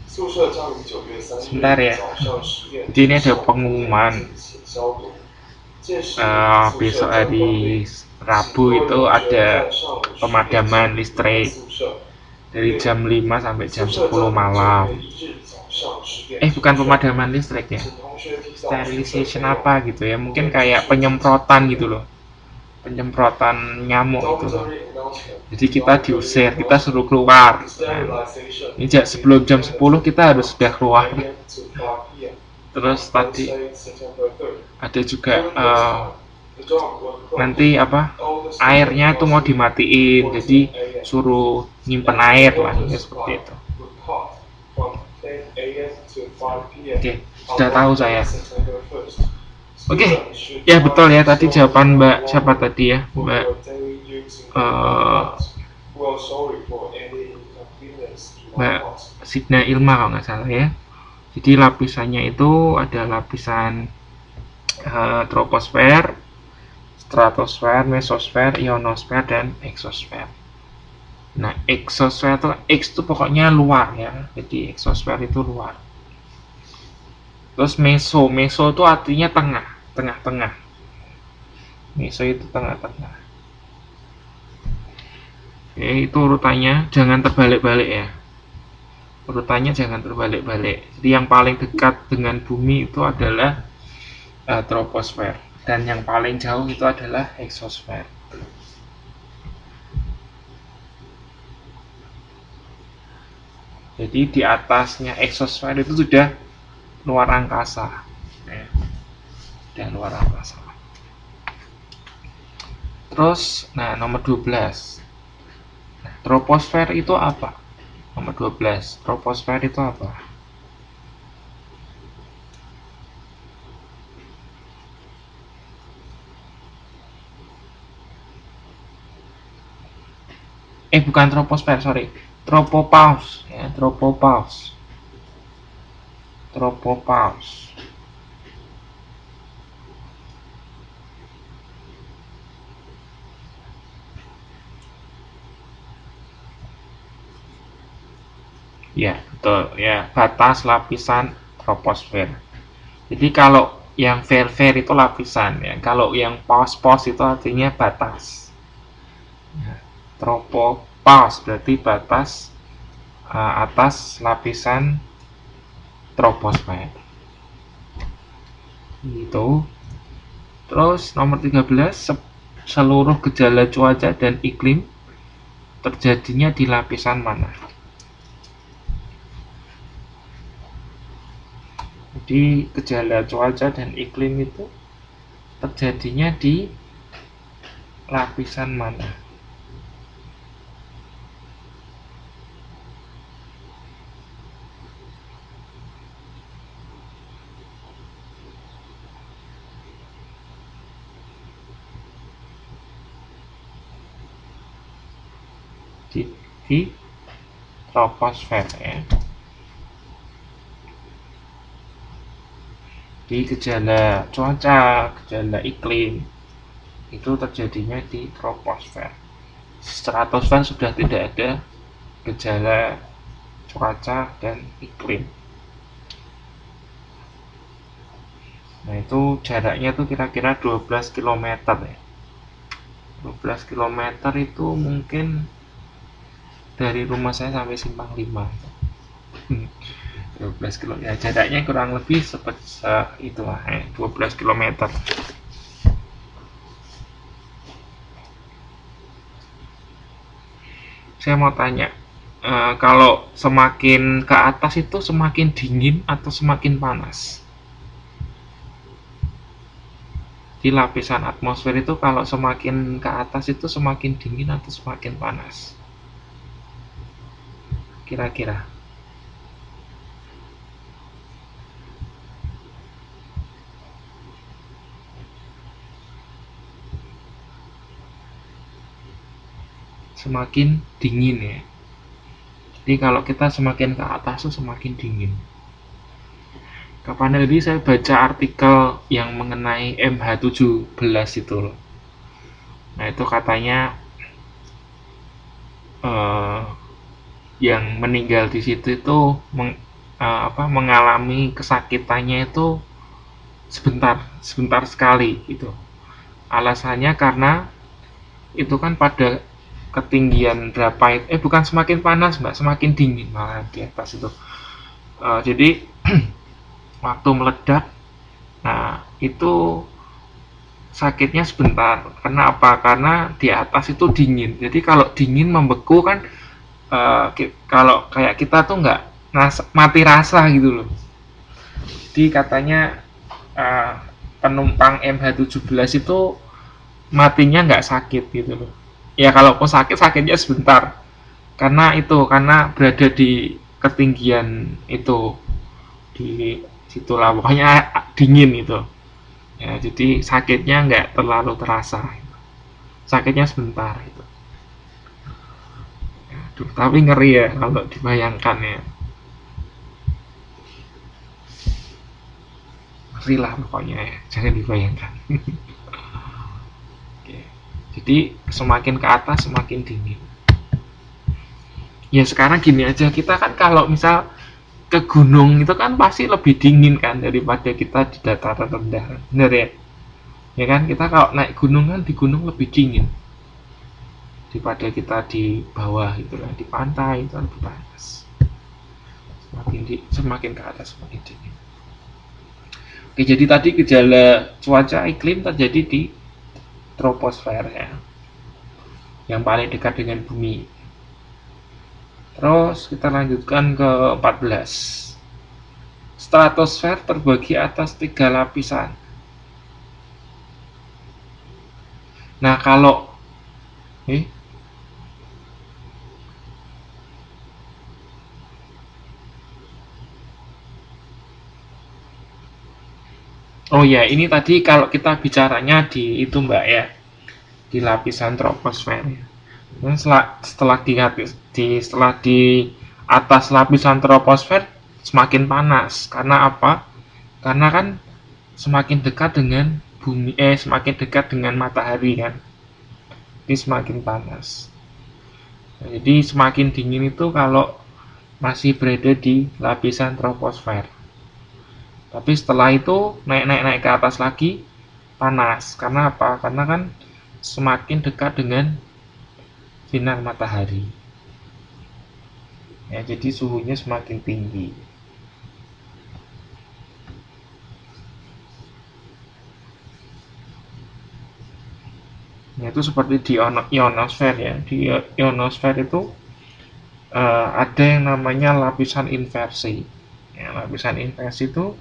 Sebentar ya. Jadi ini ada pengumuman. Besok hari Rabu itu ada pemadaman listrik dari jam 5 sampai jam 10 malam. Bukan pemadaman listrik ya, sterilization apa gitu ya, mungkin kayak penyemprotan gitu loh, penyemprotan nyamuk itu loh. Jadi kita diusir, kita suruh keluar. Nah, ini sebelum jam 10 kita harus sudah keluar. Terus tadi ada juga nanti airnya itu mau dimatiin, jadi suruh nyimpen air lah, ya seperti itu. Oke, sudah tahu saya. Oke, ya betul ya, tadi jawaban Mbak siapa tadi ya, Mbak Mbak Signa Ilma kalau nggak salah ya. Jadi lapisannya itu ada lapisan troposfer, stratosfer, mesosfer, ionosfer, dan eksosfer. Nah, eksosfer itu X itu pokoknya luar ya. Jadi eksosfer itu luar. Terus meso itu artinya tengah-tengah. Meso itu tengah-tengah. Oke, itu urutannya jangan terbalik-balik ya. Urutannya jangan terbalik-balik. Jadi yang paling dekat dengan bumi itu adalah troposfer, dan yang paling jauh itu adalah eksosfer. Jadi di atasnya eksosfer itu sudah luar angkasa. Sudah luar angkasa. Terus, nomor 12. Troposfer itu apa? Nomor 12. Troposfer itu apa? Bukan troposfer, sorry. Tropopause ya, tropopause. Ya, betul ya, batas lapisan troposfer. Jadi kalau yang fair itu lapisan ya, kalau yang pause itu artinya batas. Tropopause berarti batas atas lapisan troposfer. Gitu. Terus nomor 13, seluruh gejala cuaca dan iklim terjadinya di lapisan mana? Jadi gejala cuaca dan iklim itu terjadinya di lapisan mana? Di troposfer ya. Di gejala cuaca, gejala iklim itu terjadinya di troposfer. Stratosfer sudah tidak ada gejala cuaca dan iklim. Nah, itu jaraknya tuh kira-kira 12 km ya. 12 km itu mungkin dari rumah saya sampai Simpang 5. 12 km ya, jaraknya kurang lebih itulah 12 km. Saya mau tanya, kalau semakin ke atas itu semakin dingin atau semakin panas? Di lapisan atmosfer itu kalau semakin ke atas itu semakin dingin atau semakin panas? Kira-kira. Semakin dingin ya. Jadi kalau kita semakin ke atas itu semakin dingin. Kapan tadi saya baca artikel yang mengenai MH17 itu loh. Nah, itu katanya yang meninggal di situ itu mengalami kesakitannya itu sebentar sekali gitu. Alasannya karena itu kan pada ketinggian berapa itu, bukan semakin panas mbak, semakin dingin malah di atas itu. Jadi waktu meledak, nah itu sakitnya sebentar. Karena apa? Karena di atas itu dingin. Jadi kalau dingin membeku kan, kalau kayak kita tuh nggak mati rasa gitu loh. Jadi katanya uh, penumpang MH17 itu matinya nggak sakit gitu loh. Ya kalaupun sakit, sakitnya sebentar. Karena berada di ketinggian itu, di situlah pokoknya dingin itu. Ya, jadi sakitnya nggak terlalu terasa. Sakitnya sebentar itu. Aduh, tapi ngeri ya kalau dibayangkan ya. Ngeri lah pokoknya ya, jangan dibayangkan. Oke. Jadi semakin ke atas semakin dingin. Ya sekarang gini aja, kita kan kalau misal ke gunung itu kan pasti lebih dingin kan daripada kita di dataran rendah, bener ya? Ya kan, kita kalau naik gunung kan di gunung lebih dingin daripada kita di bawah gitu kan, di pantai itu kan lebih panas. Semakin ke atas semakin dingin. Oke, jadi tadi gejala cuaca iklim terjadi di troposfer ya, yang paling dekat dengan bumi. Terus kita lanjutkan ke 14. Stratosfer terbagi atas 3 lapisan. Nah kalau oh ya, ini tadi kalau kita bicaranya di itu mbak ya, di lapisan troposfer. Dan setelah di atas lapisan troposfer semakin panas. Karena apa? Karena kan semakin dekat dengan bumi, semakin dekat dengan matahari kan. Jadi semakin panas. Nah, jadi semakin dingin itu kalau masih berada di lapisan troposfer. Tapi setelah itu naik ke atas lagi panas. Karena apa? Karena kan semakin dekat dengan sinar matahari. Ya, jadi suhunya semakin tinggi. Ya, itu seperti di ionosfer ya. Di ionosfer itu ada yang namanya lapisan inversi. Ya, lapisan inversi itu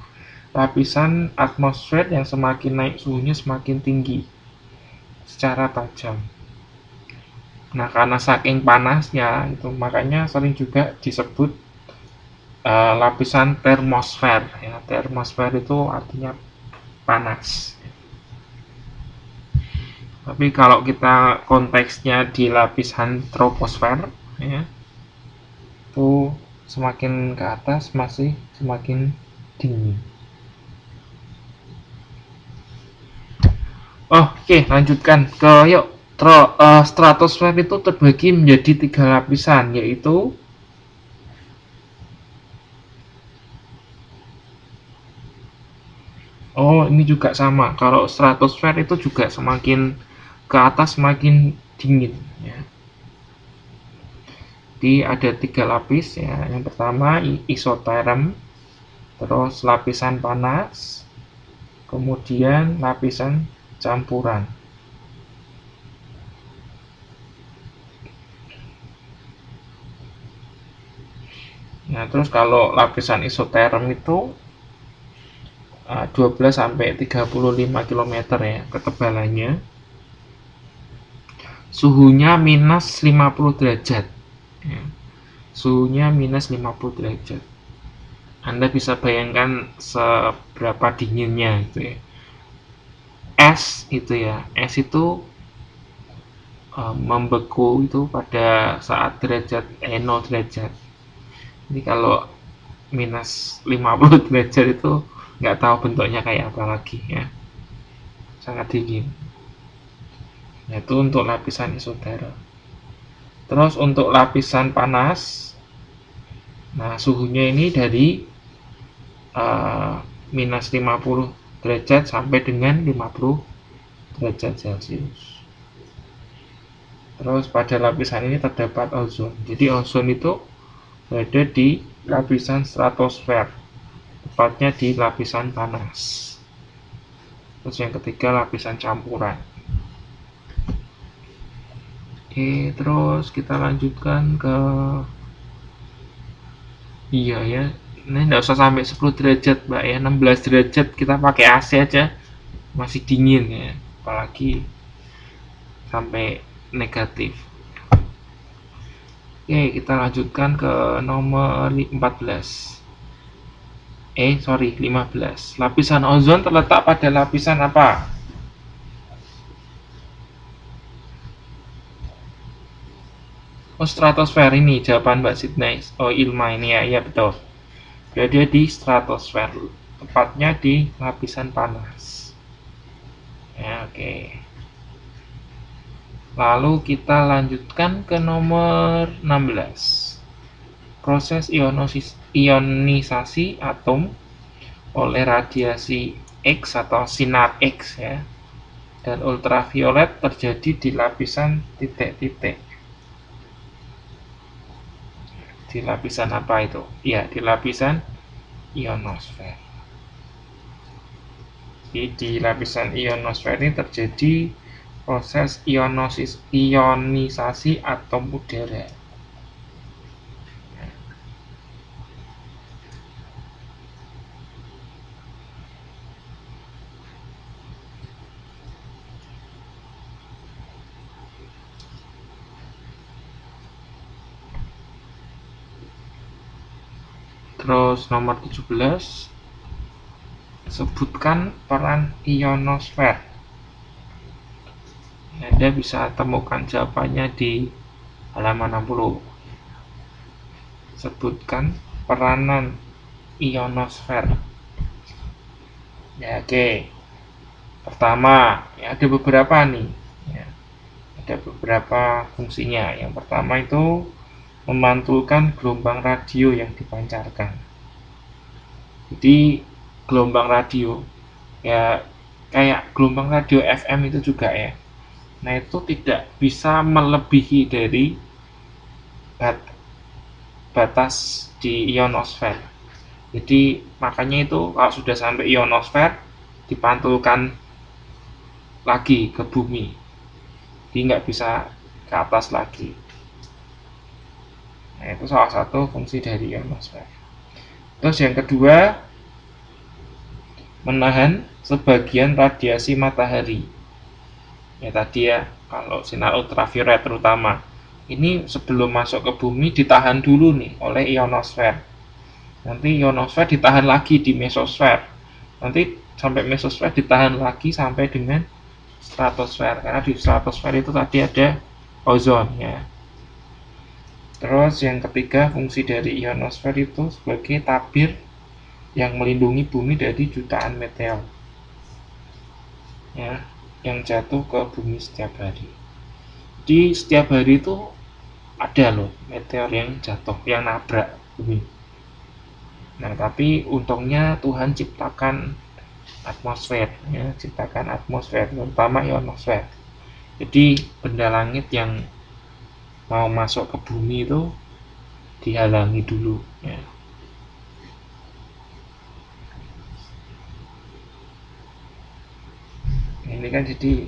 lapisan atmosfer yang semakin naik suhunya semakin tinggi secara tajam. Nah, karena saking panasnya itu makanya sering juga disebut lapisan termosfer. Ya, termosfer itu artinya panas. Tapi kalau kita konteksnya di lapisan troposfer, ya, itu semakin ke atas masih semakin dingin. Oke, lanjutkan ke yuk. Stratosfer itu terbagi menjadi 3 lapisan, yaitu ini juga sama. Kalau stratosfer itu juga semakin ke atas semakin dingin ya. Jadi ada 3 lapis ya. Yang pertama isoterm, terus lapisan panas, kemudian lapisan campuran. Nah, terus kalau lapisan isoterm itu 12 sampai 35 km ya ketebalannya. Suhunya minus 50 derajat. Ya. Suhunya minus 50 derajat. Anda bisa bayangkan seberapa dinginnya gitu ya. Es itu ya, es itu membeku itu pada saat 0 derajat. Jadi kalau minus 50 derajat itu nggak tahu bentuknya kayak apa lagi ya, sangat dingin. Nah, itu untuk lapisan isoterm. Terus untuk lapisan panas Nah, suhunya ini dari minus 50 derajat sampai dengan 50 derajat Celcius. Terus pada lapisan ini terdapat ozon. Jadi ozon itu berada di lapisan stratosfer, tepatnya di lapisan panas. Terus yang ketiga lapisan campuran. Oke, terus kita lanjutkan ke iya ya. Ini enggak usah sampai 10 derajat, Mbak ya. 16 derajat kita pakai AC aja masih dingin ya. Apalagi sampai negatif. Oke, kita lanjutkan ke nomor 14. 15. Lapisan ozon terletak pada lapisan apa? Oh, stratosfer ini jawaban Mbak Sydney. Oh, Ilma ini ya, ya betul. Berada di stratosfer, tepatnya di lapisan panas. Ya, oke. Lalu kita lanjutkan ke nomor 16. Proses ionisasi atom oleh radiasi X atau sinar X ya, dan ultraviolet terjadi di lapisan titik-titik. Di lapisan apa itu? Ya, di lapisan ionosfer. Jadi di lapisan ionosfer ini terjadi proses ionisasi atom udara. Terus nomor 17, sebutkan peran ionosfer. Anda bisa temukan jawabannya di halaman 60. Sebutkan peranan ionosfer. Ya, oke. Pertama, ya, ada beberapa nih. Ya, ada beberapa fungsinya. Yang pertama itu memantulkan gelombang radio yang dipancarkan. Jadi gelombang radio ya kayak gelombang radio FM itu juga ya. Nah, itu tidak bisa melebihi dari batas di ionosfer. Jadi makanya itu kalau sudah sampai ionosfer dipantulkan lagi ke bumi. Jadi nggak bisa ke atas lagi. Nah, itu salah satu fungsi dari ionosfer. Terus yang kedua, menahan sebagian radiasi matahari. Ya tadi ya, kalau sinar ultraviolet terutama. Ini sebelum masuk ke bumi ditahan dulu nih oleh ionosfer. Nanti ionosfer ditahan lagi di mesosfer. Nanti sampai mesosfer ditahan lagi sampai dengan stratosfer. Karena di stratosfer itu tadi ada ozon ya. Terus yang ketiga, fungsi dari ionosfer itu sebagai tabir yang melindungi bumi dari jutaan meteor ya, yang jatuh ke bumi setiap hari. Di setiap hari itu ada loh meteor yang jatuh, yang nabrak bumi. Nah, tapi untungnya Tuhan ciptakan atmosfer ya, ciptakan atmosfer, terutama ionosfer. Jadi benda langit yang mau masuk ke bumi itu dihalangi dulu ya. Ini kan jadi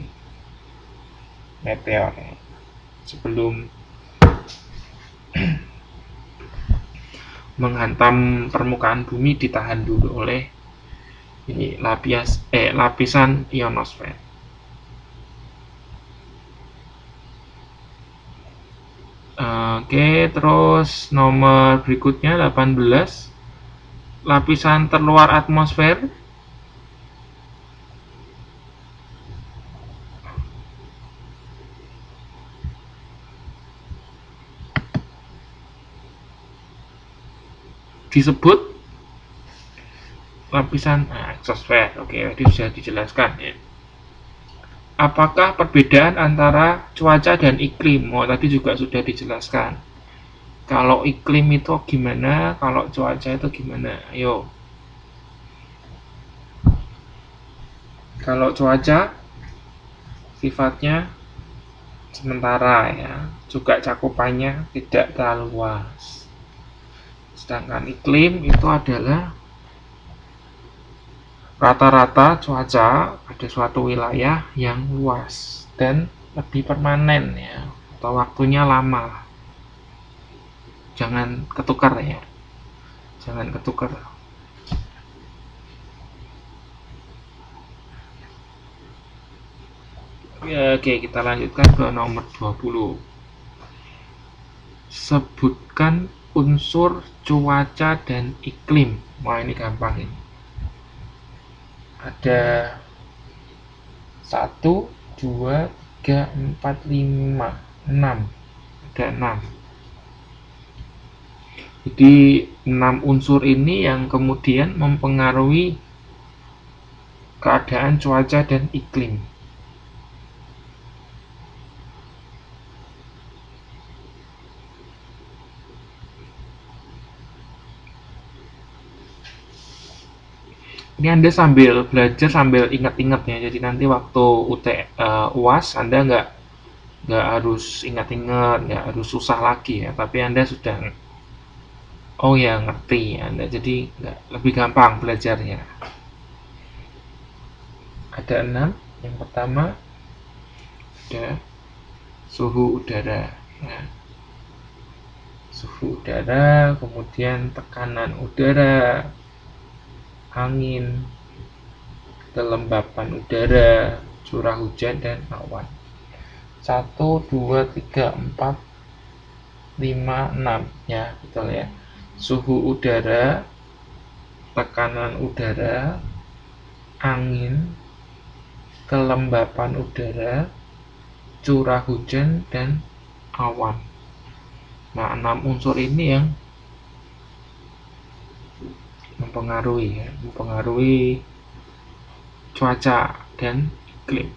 meteor ya. Sebelum menghantam permukaan bumi ditahan dulu oleh ini lapisan ionosfer. Oke, terus nomor berikutnya 18, lapisan terluar atmosfer. Disebut lapisan exosfer. Oke, tadi sudah dijelaskan ya. Apakah perbedaan antara cuaca dan iklim? Oh, tadi juga sudah dijelaskan. Kalau iklim itu gimana? Kalau cuaca itu gimana? Ayo. Kalau cuaca sifatnya sementara ya, juga cakupannya tidak terlalu luas. Sedangkan iklim itu adalah rata-rata cuaca pada suatu wilayah yang luas dan lebih permanen ya, atau waktunya lama. Jangan ketukar ya, jangan ketukar. Ya, oke, kita lanjutkan ke nomor 20. Sebutkan unsur cuaca dan iklim. Wah, ini gampang ini. Ada 1, 2, 3, 4, 5, 6. Ada 6. Jadi 6 unsur ini yang kemudian mempengaruhi keadaan cuaca dan iklim. Ini Anda sambil belajar sambil ingat-ingat ya. Jadi nanti waktu UAS Anda nggak harus ingat-ingat, nggak harus susah lagi ya. Tapi Anda sudah oh ya ngerti Anda, jadi nggak lebih gampang belajarnya. Ada 6. Yang pertama ada suhu udara ya. Suhu udara, kemudian tekanan udara, angin, kelembapan udara, curah hujan, dan awan. 1, 2, 3, 4, 5, 6 ya, betul ya. Suhu udara, tekanan udara, angin, kelembapan udara, curah hujan, dan awan. Nah, 6 unsur ini yang mempengaruhi cuaca dan iklim.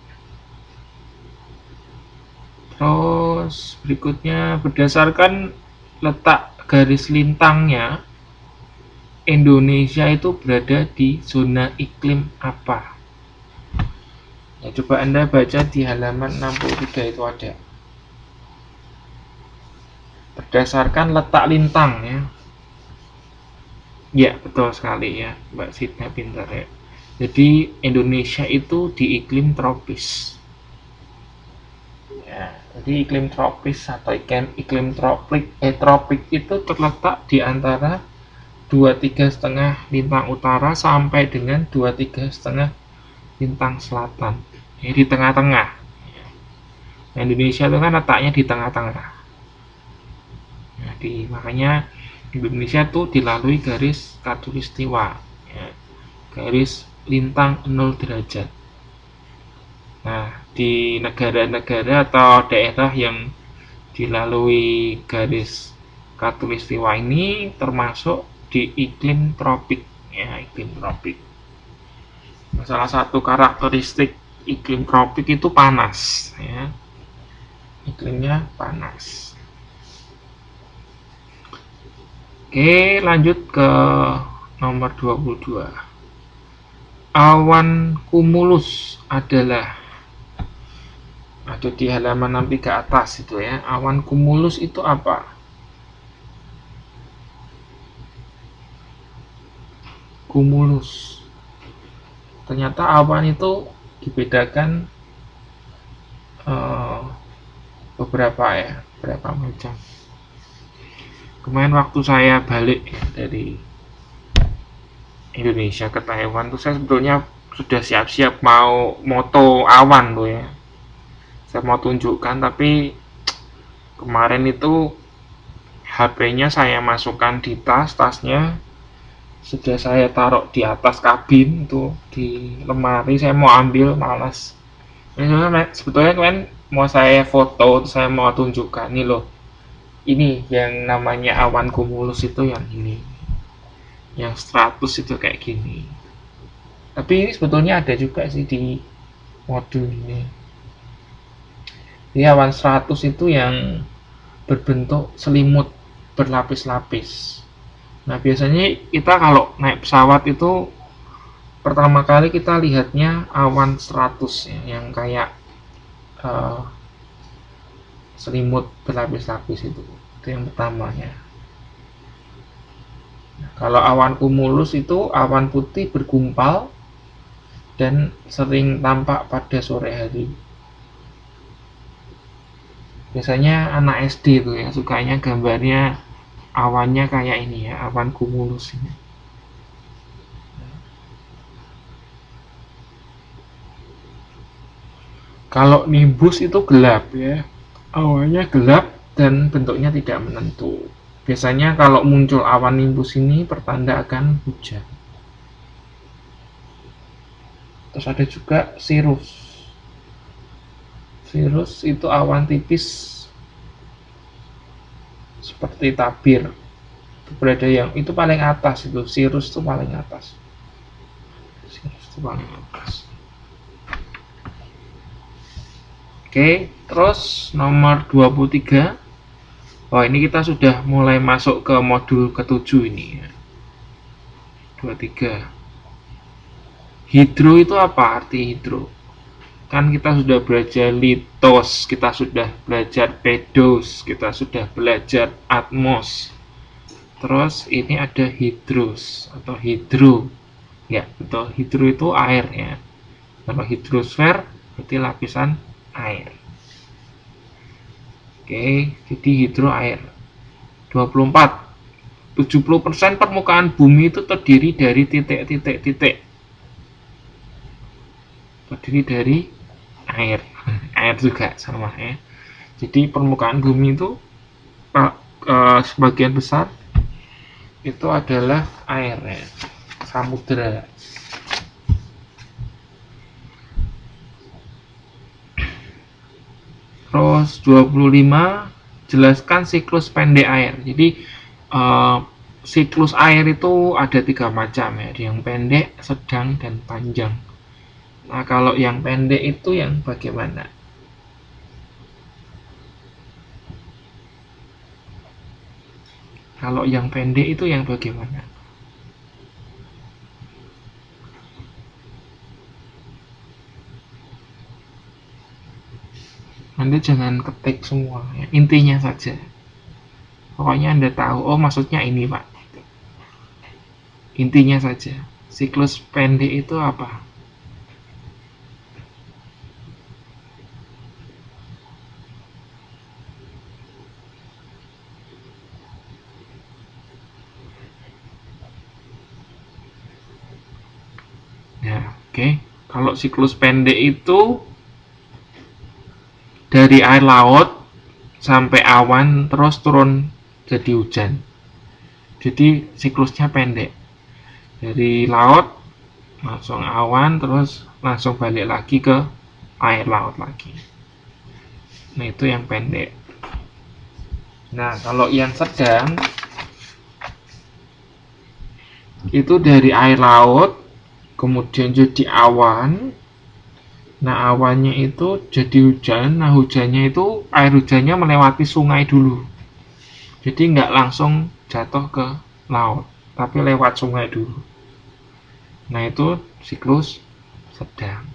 Terus berikutnya, berdasarkan letak garis lintangnya, Indonesia itu berada di zona iklim apa? Ya, coba Anda baca di halaman 63 itu ada. Berdasarkan letak lintang ya. Ya, betul sekali ya, Mbak Sidna pintar ya. Jadi Indonesia itu di iklim tropis. Ya, jadi iklim tropis atau iklim tropik itu terletak di antara 23,5 lintang utara sampai dengan 23,5 lintang selatan. Jadi di tengah-tengah. Nah, Indonesia itu kan letaknya di tengah-tengah. Nah, makanya Indonesia tuh dilalui garis khatulistiwa ya, garis lintang 0 derajat. Nah, di negara-negara atau daerah yang dilalui garis khatulistiwa ini termasuk di iklim tropik ya, iklim tropik. Salah satu karakteristik iklim tropik itu panas ya, iklimnya panas. Oke, lanjut ke nomor 22. Awan kumulus adalah, ada di halaman 63 ke atas itu ya. Awan kumulus itu apa? Kumulus. Ternyata awan itu dibedakan beberapa macam. Kemarin waktu saya balik dari Indonesia ke Taiwan tuh saya sebetulnya sudah siap-siap mau moto awan tuh ya. Saya mau tunjukkan, tapi kemarin itu HP-nya saya masukkan di tasnya sudah saya taruh di atas kabin tuh di lemari, saya mau ambil malas. Sebetulnya kemarin mau saya foto, saya mau tunjukkan nih loh. Ini yang namanya awan kumulus itu yang ini. Yang stratus itu kayak gini. Tapi ini sebetulnya ada juga sih di modul ini. Jadi awan stratus itu yang berbentuk selimut berlapis-lapis. Nah, biasanya kita kalau naik pesawat itu pertama kali kita lihatnya awan 100 ya, yang kayak selimut berlapis-lapis itu yang pertamanya. Nah, kalau awan cumulus itu awan putih bergumpal dan sering tampak pada sore hari. Biasanya anak SD tuh ya sukanya gambarnya awannya kayak ini ya, awan cumulus ini. Kalau nimbus itu gelap ya, awannya gelap dan bentuknya tidak menentu. Biasanya kalau muncul awan nimbus ini pertanda akan hujan. Terus ada juga cirrus. Cirrus itu awan tipis seperti tabir. Berada yang itu paling atas, itu cirrus itu paling atas. Cirrus itu paling atas. Oke, terus nomor 23. Oh, ini kita sudah mulai masuk ke modul ke-7 ini ya. 23. Hidro itu apa arti hidro? Kan kita sudah belajar litos, kita sudah belajar pedos, kita sudah belajar atmos. Terus ini ada hidros atau hidro. Ya, betul. Hidro itu air ya. Kalau hidrosfer berarti lapisan air. Oke, jadi hidro air. 24. 70% permukaan bumi itu terdiri dari titik-titik-titik. Terdiri dari air. Air juga sama ya. Jadi permukaan bumi itu sebagian besar itu adalah air ya. Samudera. Terus 25, jelaskan siklus pendek air. Jadi siklus air itu ada 3 macam ya, ada yang pendek, sedang, dan panjang. Nah, kalau yang pendek itu yang bagaimana? Kalau yang pendek itu yang bagaimana? Anda jangan ketik semua ya, intinya saja. Pokoknya Anda tahu, oh maksudnya ini Pak. Intinya saja. Siklus pendek itu apa? Ya, oke. Kalau siklus pendek itu dari air laut sampai awan terus turun jadi hujan. Jadi siklusnya pendek. Dari laut langsung awan terus langsung balik lagi ke air laut lagi. Nah, itu yang pendek. Nah, kalau yang sedang itu dari air laut kemudian jadi awan. Nah, awannya itu jadi hujan. Nah, hujannya itu air hujannya melewati sungai dulu. Jadi nggak langsung jatuh ke laut, tapi lewat sungai dulu. Nah, itu siklus sedang.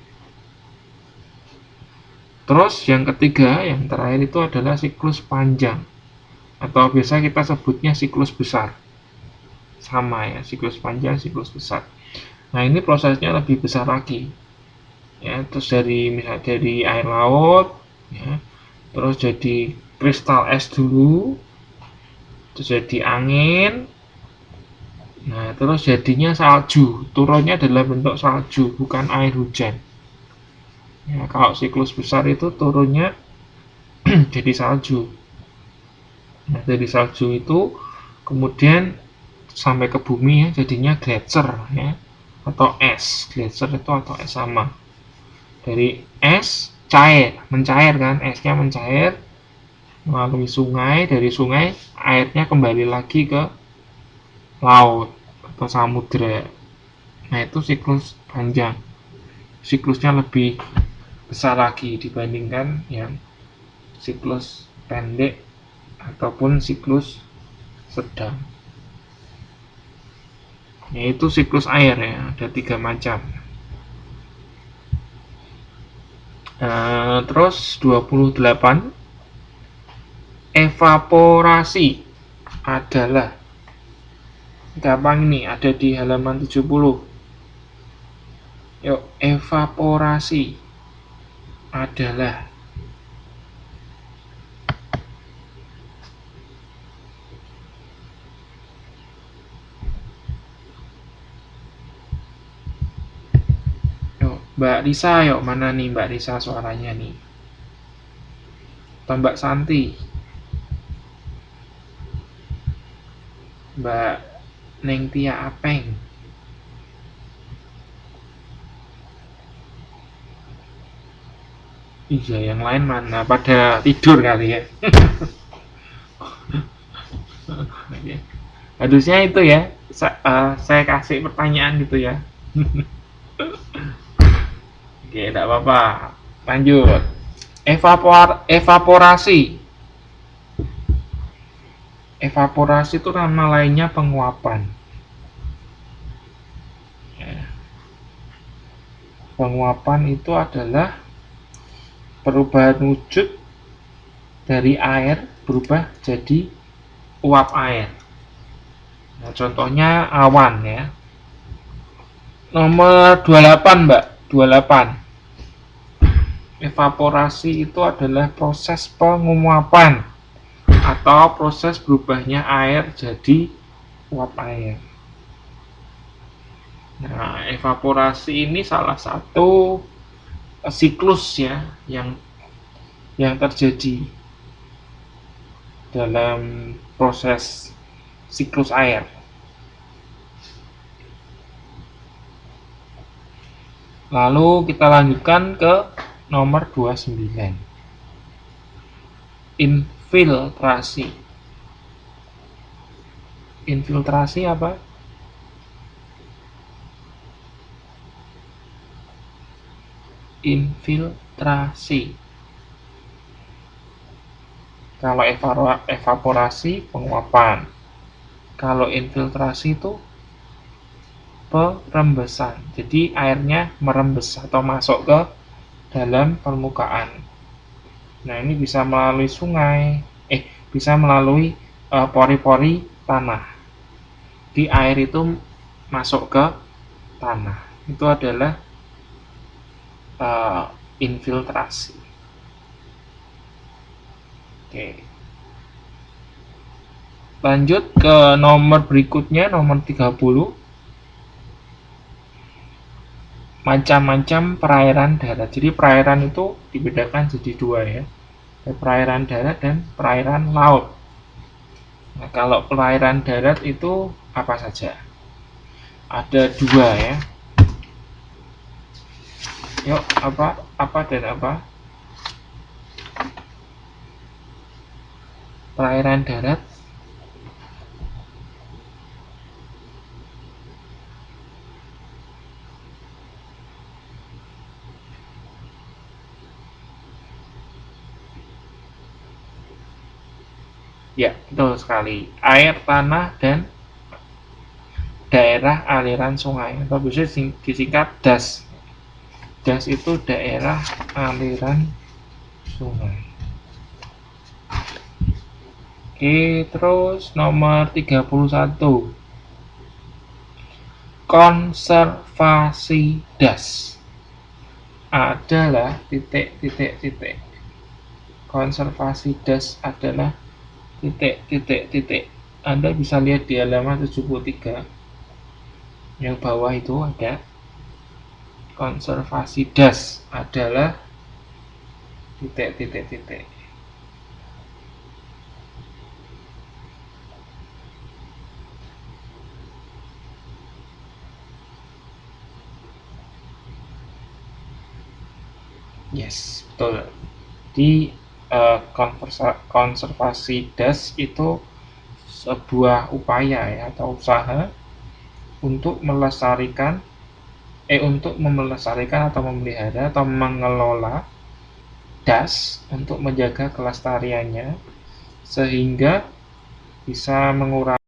Terus yang ketiga, yang terakhir itu adalah siklus panjang. Atau biasa kita sebutnya siklus besar. Sama ya, siklus panjang, siklus besar. Nah, ini prosesnya lebih besar lagi. Ya, terus misalnya dari air laut ya, terus jadi kristal es dulu, terus jadi angin, nah terus jadinya salju, turunnya adalah bentuk salju bukan air hujan ya. Kalau siklus besar itu turunnya jadi salju. Nah, dari salju itu kemudian sampai ke bumi ya, jadinya gletser ya, atau es. Gletser itu atau es sama. Dari es mencair kan, esnya mencair melalui sungai, dari sungai airnya kembali lagi ke laut atau samudera. Nah, itu siklus panjang. Siklusnya lebih besar lagi dibandingkan yang siklus pendek ataupun siklus sedang. Yaitu siklus air ya, ada 3 macam. Terus 28, evaporasi adalah, gampang ini, ada di halaman 70. Yuk, evaporasi adalah Mbak Risa, yuk mana nih Mbak Risa suaranya nih? Atau Mbak Santi? Mbak Neng Tia Apeng? Iya, yang lain mana? Pada tidur kali ya? Harusnya itu ya, saya kasih pertanyaan gitu ya. Oke, tidak apa-apa. Lanjut. Evaporasi. Evaporasi itu nama lainnya penguapan. Penguapan itu adalah perubahan wujud dari air berubah jadi uap air. Nah, contohnya awan ya. Nomor 28, Mbak. 28. Evaporasi itu adalah proses penguapan atau proses berubahnya air jadi uap air. Nah, evaporasi ini salah satu siklus ya yang terjadi dalam proses siklus air. Lalu kita lanjutkan ke nomor 29. Infiltrasi. Infiltrasi apa? Infiltrasi. Kalau evaporasi penguapan. Kalau infiltrasi itu perembesan. Jadi airnya merembes atau masuk ke dalam permukaan. Nah, ini bisa melalui sungai, bisa melalui pori-pori tanah. Di air itu masuk ke tanah. Itu adalah infiltrasi. Oke. Lanjut ke nomor berikutnya, nomor 30. Macam-macam perairan darat. Jadi perairan itu dibedakan jadi dua ya. Perairan darat dan perairan laut. Nah, kalau perairan darat itu apa saja? Ada dua ya. Yuk, apa dan apa? Perairan darat. Ya, betul sekali. Air, tanah, dan daerah aliran sungai. Atau bisa disingkat DAS. DAS itu daerah aliran sungai. Oke, terus nomor 31. Konservasi DAS adalah titik. Konservasi DAS adalah titik. Anda bisa lihat di halaman 73. Yang bawah itu ada konservasi DAS adalah titik. Yes, betul. Di konservasi DAS itu sebuah upaya ya, atau usaha untuk melestarikan atau memelihara atau mengelola DAS untuk menjaga kelestariannya sehingga bisa mengurangi